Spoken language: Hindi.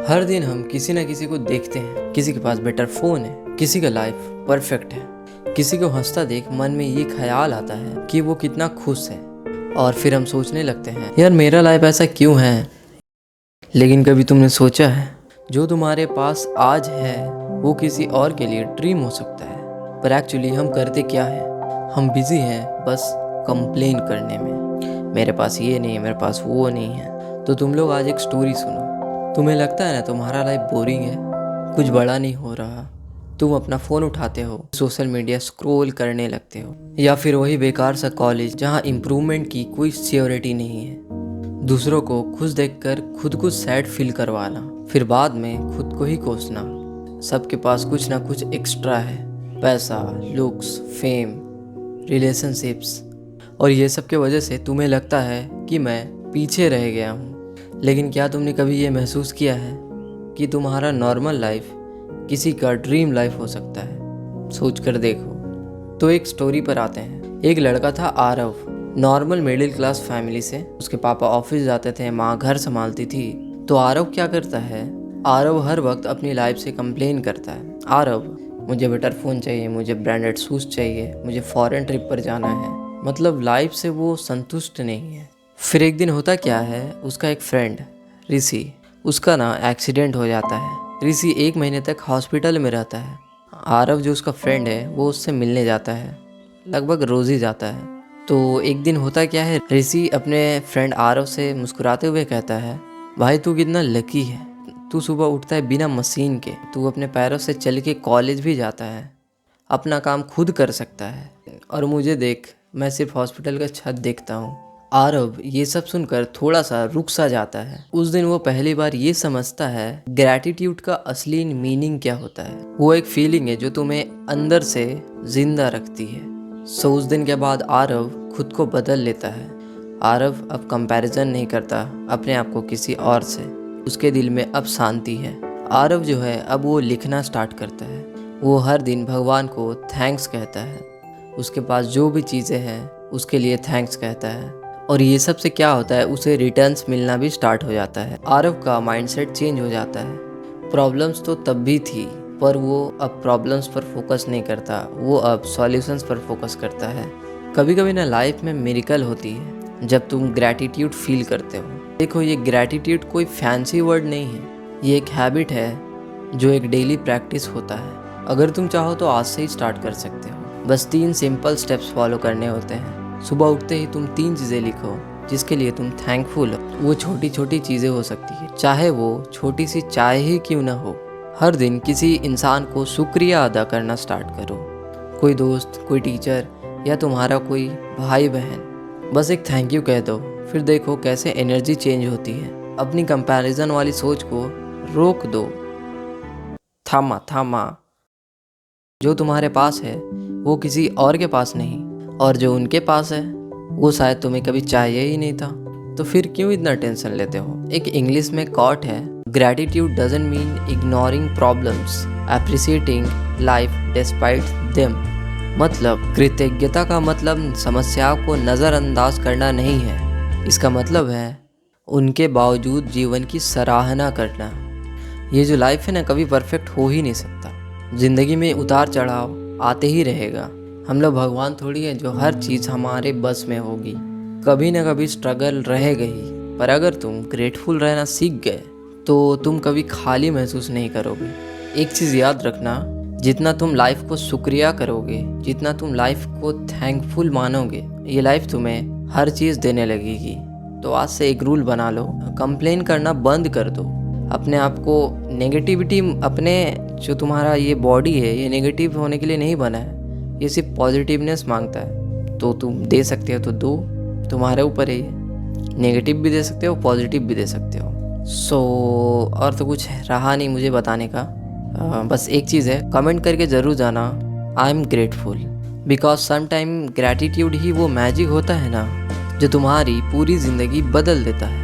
हर दिन हम किसी न किसी को देखते हैं, किसी के पास बेटर फ़ोन है, किसी का लाइफ परफेक्ट है, किसी को हंसता देख मन में ये ख्याल आता है कि वो कितना खुश है। और फिर हम सोचने लगते हैं, यार मेरा लाइफ ऐसा क्यों है। लेकिन कभी तुमने सोचा है, जो तुम्हारे पास आज है वो किसी और के लिए ड्रीम हो सकता है। पर एक्चुअली हम करते क्या है, हम बिजी हैं बस कंप्लेन करने में, मेरे पास ये नहीं है, मेरे पास वो नहीं है। तो तुम लोग आज एक स्टोरी सुनो। तुम्हें लगता है ना तुम्हारा लाइफ बोरिंग है, कुछ बड़ा नहीं हो रहा, तुम अपना फ़ोन उठाते हो, सोशल मीडिया स्क्रॉल करने लगते हो, या फिर वही बेकार सा कॉलेज जहाँ इम्प्रूवमेंट की कोई सियोरिटी नहीं है। दूसरों को खुश देखकर खुद को सैड फील करवाना, फिर बाद में खुद को ही कोसना। सबके पास कुछ ना कुछ एक्स्ट्रा है, पैसा, लुक्स, फेम, रिलेशनशिप्स, और ये सब के वजह से तुम्हें लगता है कि मैं पीछे रह गया हूँ। लेकिन क्या तुमने कभी ये महसूस किया है कि तुम्हारा नॉर्मल लाइफ किसी का ड्रीम लाइफ हो सकता है? सोच कर देखो। तो एक स्टोरी पर आते हैं। एक लड़का था Aarav, normal middle class family से। उसके पापा ऑफिस जाते थे, माँ घर संभालती थी। तो आरव क्या करता है, आरव हर वक्त अपनी लाइफ से कंप्लेन करता है। आरव, मुझे बेटर फ़ोन चाहिए, मुझे ब्रांडेड शूज़ चाहिए, मुझे फॉरेन ट्रिप पर जाना है। मतलब लाइफ से वो संतुष्ट नहीं है। फिर एक दिन होता क्या है, उसका एक फ्रेंड ऋषि, उसका ना एक्सीडेंट हो जाता है। ऋषि 1 महीने तक हॉस्पिटल में रहता है। आरव जो उसका फ्रेंड है वो उससे मिलने जाता है, लगभग रोज़ ही जाता है। तो एक दिन होता क्या है, ऋषि अपने फ्रेंड आरव से मुस्कुराते हुए कहता है, भाई तू कितना लकी है, तू सुबह उठता है बिना मशीन के, तू अपने पैरों से चल के कॉलेज भी जाता है, अपना काम खुद कर सकता है, और मुझे देख, मैं सिर्फ हॉस्पिटल का छत देखता हूँ। आरव ये सब सुनकर थोड़ा सा रुक सा जाता है। उस दिन वो पहली बार ये समझता है ग्रैटिट्यूड का असली मीनिंग क्या होता है। वो एक फीलिंग है जो तुम्हें अंदर से जिंदा रखती है। सो उस दिन के बाद आरव खुद को बदल लेता है। आरव अब कंपैरिजन नहीं करता अपने आप को किसी और से। उसके दिल में अब शांति है। आरव जो है अब वो लिखना स्टार्ट करता है। वो हर दिन भगवान को थैंक्स कहता है, उसके पास जो भी चीज़ें हैं उसके लिए थैंक्स कहता है। और ये सब से क्या होता है, उसे रिटर्न्स मिलना भी स्टार्ट हो जाता है। आरव का माइंडसेट चेंज हो जाता है। प्रॉब्लम्स तो तब भी थी, पर वो अब प्रॉब्लम्स पर फोकस नहीं करता, वो अब सॉल्यूशंस पर फोकस करता है। कभी कभी ना लाइफ में मिरेकल होती है जब तुम ग्रैटिट्यूड फील करते हो। देखो, ये ग्रैटिट्यूड कोई फैंसी वर्ड नहीं है, ये एक हैबिट है जो एक डेली प्रैक्टिस होता है। अगर तुम चाहो तो आज से ही स्टार्ट कर सकते हो। बस 3 सिंपल स्टेप्स फॉलो करने होते हैं। सुबह उठते ही तुम 3 चीज़ें लिखो जिसके लिए तुम थैंकफुल हो। वो छोटी छोटी चीज़ें हो सकती है, चाहे वो छोटी सी चाय ही क्यों ना हो। हर दिन किसी इंसान को शुक्रिया अदा करना स्टार्ट करो, कोई दोस्त, कोई टीचर, या तुम्हारा कोई भाई बहन। बस एक थैंक यू कह दो, फिर देखो कैसे एनर्जी चेंज होती है। अपनी कंपैरिजन वाली सोच को रोक दो। थामा, जो तुम्हारे पास है वो किसी और के पास नहीं, और जो उनके पास है वो शायद तुम्हें कभी चाहिए ही नहीं था। तो फिर क्यों इतना टेंशन लेते हो। एक इंग्लिश में कॉट है, gratitude doesn't mean ignoring problems, appreciating life despite them. मतलब कृतज्ञता का मतलब समस्याओं को नज़रअंदाज करना नहीं है, इसका मतलब है उनके बावजूद जीवन की सराहना करना। ये जो लाइफ है ना, कभी परफेक्ट हो ही नहीं सकता। ज़िंदगी में उतार चढ़ाव आते ही रहेगा। हम लोग भगवान थोड़ी है जो हर चीज़ हमारे बस में होगी। कभी ना कभी स्ट्रगल रहेगा ही, पर अगर तुम ग्रेटफुल रहना सीख गए तो तुम कभी खाली महसूस नहीं करोगे। एक चीज़ याद रखना, जितना तुम लाइफ को शुक्रिया करोगे, जितना तुम लाइफ को थैंकफुल मानोगे, ये लाइफ तुम्हें हर चीज़ देने लगेगी। तो आज से एक रूल बना लो, कंप्लेन करना बंद कर दो। अपने आप को नेगेटिविटी, अपने जो तुम्हारा ये बॉडी है ये नेगेटिव होने के लिए नहीं बना है, ये सिर्फ पॉजिटिवनेस मांगता है। तो तुम दे सकते हो तो दो, तुम्हारे ऊपर है ये। नेगेटिव भी दे सकते हो, पॉजिटिव भी दे सकते हो। और तो कुछ रहा नहीं मुझे बताने का। बस एक चीज़ है, कमेंट करके ज़रूर जाना, I am grateful, because sometime gratitude ही वो मैजिक होता है ना जो तुम्हारी पूरी ज़िंदगी बदल देता है।